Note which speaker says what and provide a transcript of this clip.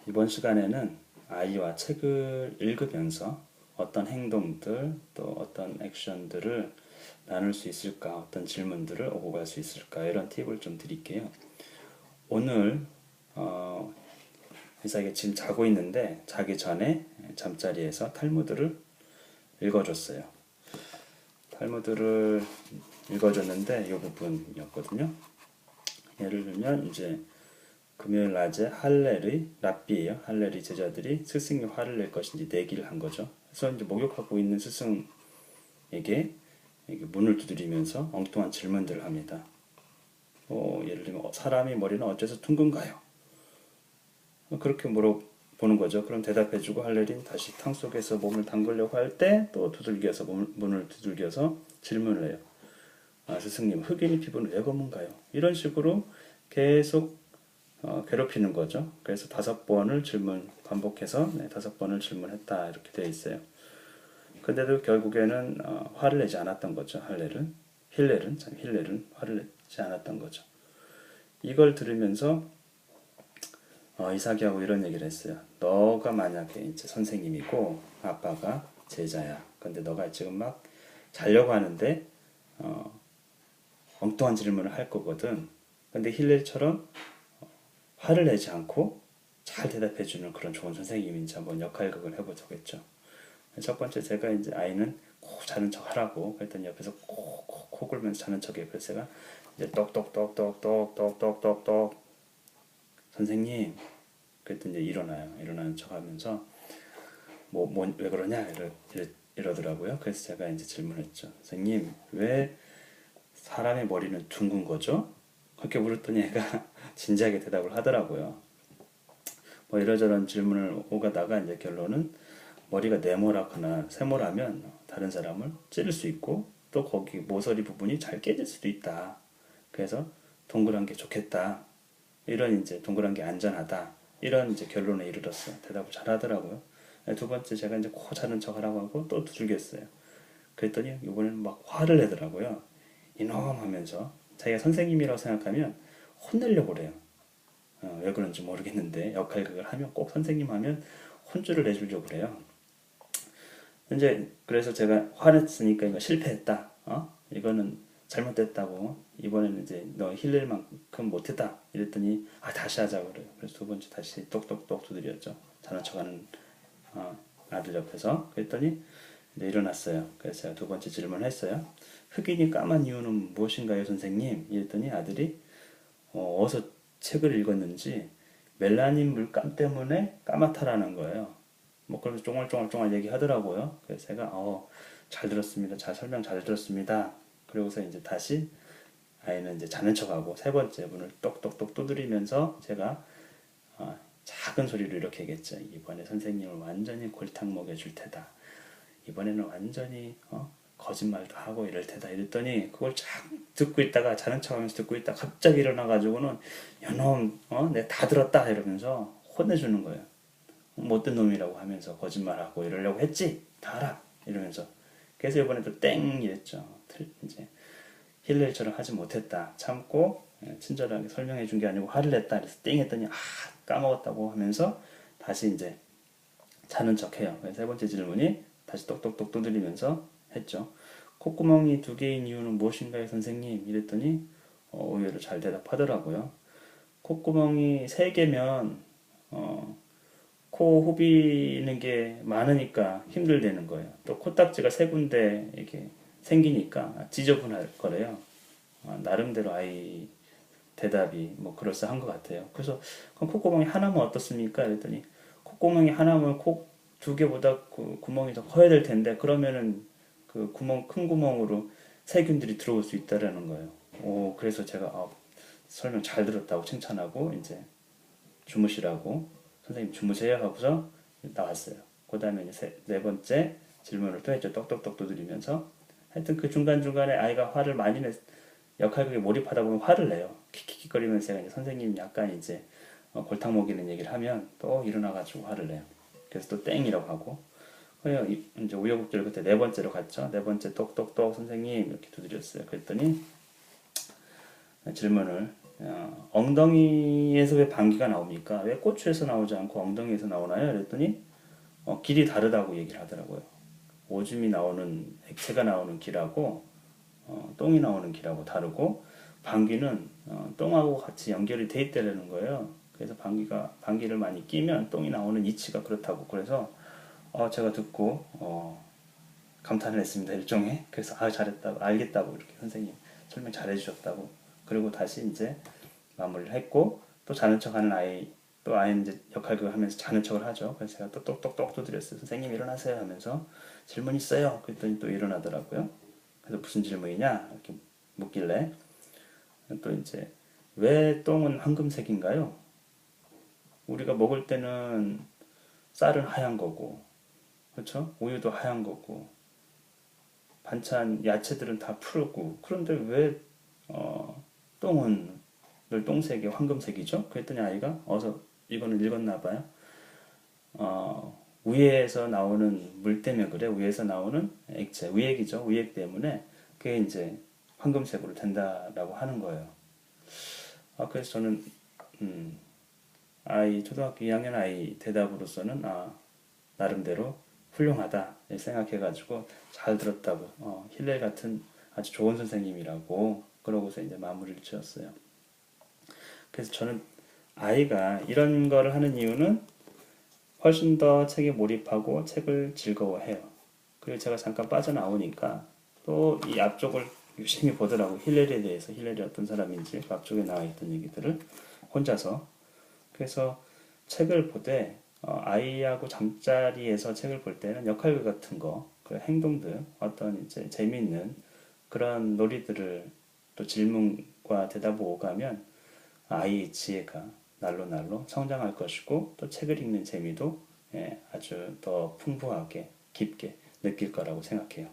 Speaker 1: 이번 시간에는 아이와 책을 읽으면서 어떤 행동들 또 어떤 액션들을 나눌 수 있을까, 어떤 질문들을 오고 갈 수 있을까, 이런 팁을 좀 드릴게요. 오늘 이삭이 지금 자고 있는데 자기 전에 잠자리에서 탈무드를 읽어줬어요. 탈무드를 읽어줬는데 이 부분이었거든요. 예를 들면 이제 금요일 낮에 할렐의 랍비예요. 할렐의 제자들이 스승이 화를 낼 것인지 내기를 한 거죠. 그래서 이제 목욕하고 있는 스승에게 문을 두드리면서 엉뚱한 질문들을 합니다. 예를 들면 사람의 머리는 어째서 둥근가요? 그렇게 물어보는 거죠. 그럼 대답해주고 할렐이 다시 탕 속에서 몸을 담그려고 할 때 또 두들겨서 문을 두들겨서 질문을 해요. 스승님, 흑인의 피부는 왜 검은가요? 이런 식으로 계속 괴롭히는 거죠. 그래서 5번을 반복해서 5번을 질문했다 이렇게 되어 있어요. 근데도 결국에는 화를 내지 않았던 거죠. 힐렐은 화를 내지 않았던 거죠. 이걸 들으면서 이삭이하고 이런 얘기를 했어요. 너가 만약에 이제 선생님이고 아빠가 제자야. 근데 너가 지금 막 자려고 하는데 엉뚱한 질문을 할 거거든. 근데 힐렐처럼 화를 내지 않고 잘 대답해주는 그런 좋은 선생님인지 한번 역할극을 해보자겠죠. 첫 번째 제가 이제 아이는 코 자는 척 하라고 그랬더니 옆에서 코 굴면서 자는 척이에요. 그래서 제가 이제 똑똑똑똑똑똑똑똑똑 선생님 그랬더니 이제 일어나는 척 하면서 왜 그러냐 이러더라고요. 그래서 제가 이제 질문했죠. 선생님 왜 사람의 머리는 둥근 거죠? 그렇게 물었더니 애가 진지하게 대답을 하더라고요. 이러저런 질문을 오가다가 이제 결론은 머리가 네모라거나 세모라면 다른 사람을 찌를 수 있고 또 거기 모서리 부분이 잘 깨질 수도 있다. 그래서 동그란 게 좋겠다. 이런 이제 동그란 게 안전하다. 이런 이제 결론에 이르렀어요. 대답을 잘 하더라고요. 두 번째 제가 이제 코 자는 척 하라고 하고 또 두들겼어요. 그랬더니 이번에는 막 화를 내더라고요. 이놈 하면서 자기가 선생님이라고 생각하면 혼내려고 그래요. 왜 그런지 모르겠는데 역할극을 하면 꼭 선생님 하면 혼쭐을 내주려고 그래요. 이제 그래서 제가 화냈으니까 이거 실패했다. 이거는 잘못됐다고. 이번에는 이제 너 힐릴만큼 못했다. 이랬더니 다시 하자고 그래요. 그래서 두 번째 다시 똑똑똑 두드렸죠. 자는 척하는 아들 옆에서. 그랬더니 이제 일어났어요. 그래서 제가 두 번째 질문을 했어요. 흑인이 까만 이유는 무엇인가요, 선생님? 이랬더니 아들이 어디서 책을 읽었는지 멜라닌 물감 때문에 까맣다라는 거예요. 그러면서 쫑알쫑알 얘기하더라고요. 그래서 제가 잘 들었습니다. 설명 잘 들었습니다. 그러고서 이제 다시 아이는 이제 자는 척하고 세 번째 문을 똑똑똑 두드리면서 제가 작은 소리로 이렇게 얘기했죠. 이번에 선생님을 완전히 골탕 먹여줄 테다. 이번에는 완전히 거짓말도 하고 이럴 테다 이랬더니 그걸 쫙 듣고 있다가 자는 척하면서 듣고 있다가 갑자기 일어나가지고는 야놈 내가 다 들었다 이러면서 혼내주는 거예요. 못된 놈이라고 하면서 거짓말하고 이러려고 했지 다 알아 이러면서 그래서 이번에도 땡 이랬죠. 이제 힐렐처럼 하지 못했다 참고 친절하게 설명해 준 게 아니고 화를 냈다 그래서 땡 했더니 까먹었다고 하면서 다시 이제 자는 척해요. 세 번째 질문이 다시 똑똑똑 두드리면서 했죠. 콧구멍이 2개인 이유는 무엇인가요, 선생님? 이랬더니 의외로 잘 대답하더라고요. 콧구멍이 3개면 코 후비는 게 많으니까 힘들다는 거예요. 또 코딱지가 3군데 이렇게 생기니까 지저분할 거래요. 나름대로 아이 대답이 그럴싸한 것 같아요. 그래서 그럼 콧구멍이 하나면 어떻습니까? 그랬더니 콧구멍이 하나면 코 2개보다 그 구멍이 더 커야 될 텐데 그러면은 그 큰 구멍으로 세균들이 들어올 수 있다라는 거예요. 그래서 제가 설명 잘 들었다고 칭찬하고 이제 주무시라고 선생님 주무세요 하고서 나왔어요. 그 다음에 이제 네 번째 질문을 또 했죠. 똑똑똑 두드리면서 하여튼 그 중간중간에 아이가 화를 많이 역할극에 몰입하다 보면 화를 내요. 킥킥거리면서 제가 이제 선생님 약간 이제 골탕 먹이는 얘기를 하면 또 일어나가지고 화를 내요. 그래서 또 땡이라고 하고 이제 우여곡절 끝에 네 번째로 갔죠. 네 번째 똑똑똑 선생님 이렇게 두드렸어요. 그랬더니 질문을 엉덩이에서 왜 방귀가 나옵니까? 왜 고추에서 나오지 않고 엉덩이에서 나오나요? 그랬더니 길이 다르다고 얘기를 하더라고요. 오줌이 나오는 액체가 나오는 길하고 똥이 나오는 길하고 다르고 방귀는 똥하고 같이 연결이 돼 있다는 거예요. 그래서 방귀를 많이 끼면 똥이 나오는 이치가 그렇다고. 그래서 제가 듣고 감탄을 했습니다. 일종의. 그래서 잘했다고 알겠다고 이렇게 선생님 설명 잘해주셨다고. 그리고 다시 이제 마무리를 했고 또 자는 척하는 아이 또 아이는 이제 역할극을 하면서 자는 척을 하죠. 그래서 제가 또 똑똑똑 두드렸어요. 선생님 일어나세요 하면서 질문 있어요. 그랬더니 또 일어나더라고요. 그래서 무슨 질문이냐 이렇게 묻길래 또 이제 왜 똥은 황금색인가요? 우리가 먹을 때는 쌀은 하얀 거고 그렇죠? 우유도 하얀 거고 반찬 야채들은 다 푸르고 그런데 왜 똥은 늘 똥색이 황금색이죠? 그랬더니 아이가 어서 이거는 읽었나 봐요. 위에서 나오는 물 때문에 그래. 위에서 나오는 액체, 위액이죠. 위액 때문에 그게 이제 황금색으로 된다라고 하는 거예요. 그래서 저는 초등학교 2학년 아이 대답으로서는 나름대로 훌륭하다 생각해가지고 잘 들었다고 힐렐 같은 아주 좋은 선생님이라고 그러고서 이제 마무리를 지었어요. 그래서 저는 아이가 이런 거를 하는 이유는 훨씬 더 책에 몰입하고 책을 즐거워해요. 그리고 제가 잠깐 빠져나오니까 또 이 앞쪽을 유심히 보더라고. 힐렐에 대해서 힐렐이 어떤 사람인지 그 앞쪽에 나와 있던 얘기들을 혼자서. 그래서 책을 보되 아이하고 잠자리에서 책을 볼 때는 역할극 같은 거, 그 행동들, 어떤 이제 재미있는 그런 놀이들을 또 질문과 대답을 오가면 아이의 지혜가 날로 날로 성장할 것이고 또 책을 읽는 재미도 아주 더 풍부하게 깊게 느낄 거라고 생각해요.